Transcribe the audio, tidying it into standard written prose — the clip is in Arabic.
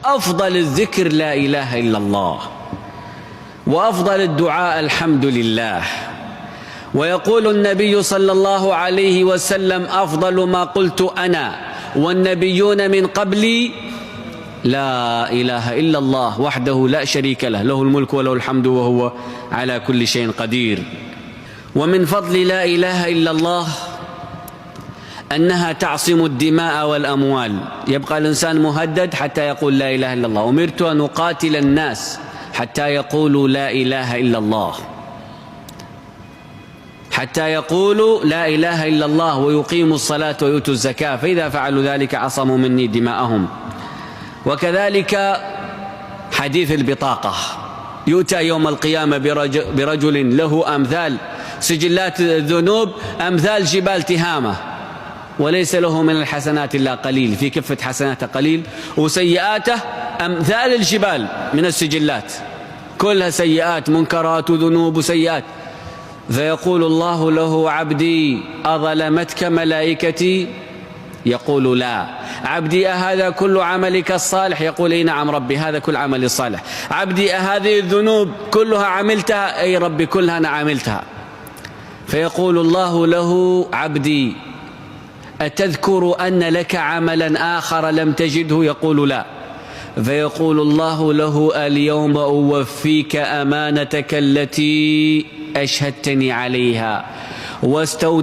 أفضل الذكر لا إله إلا الله، وأفضل الدعاء الحمد لله. ويقول النبي صلى الله عليه وسلم: أفضل ما قلت أنا والنبيون من قبلي لا إله إلا الله وحده لا شريك له، له الملك وله الحمد وهو على كل شيء قدير. ومن فضل لا إله إلا الله أنها تعصم الدماء والأموال. يبقى الإنسان مهدد حتى يقول لا إله إلا الله. أمرت أن أقاتل الناس حتى يقولوا لا إله إلا الله، حتى يقولوا لا إله إلا الله ويقيموا الصلاة ويؤتوا الزكاة، فإذا فعلوا ذلك عصموا مني دماءهم. وكذلك حديث البطاقة، يؤتى يوم القيامة برجل له أمثال سجلات الذنوب أمثال جبال تهامة، وليس له من الحسنات إلا قليل، في كفة حسناته قليل، وسيئاته أمثال الجبال من السجلات، كلها سيئات، منكرات وذنوب وسيئات. فيقول الله له: عبدي أظلمتك ملائكتي؟ يقول: لا. عبدي أهذا كل عملك الصالح؟ يقول: إي نعم ربي، هذا كل عملي الصالح. عبدي أهذه الذنوب كلها عملتها؟ أي ربي كلها أنا عملتها. فيقول الله له: عبدي أتذكر أن لك عملا آخر لم تجده؟ يقول: لا. فيقول الله له: اليوم أوفيك أمانتك التي أشهدتني عليها واستودعتك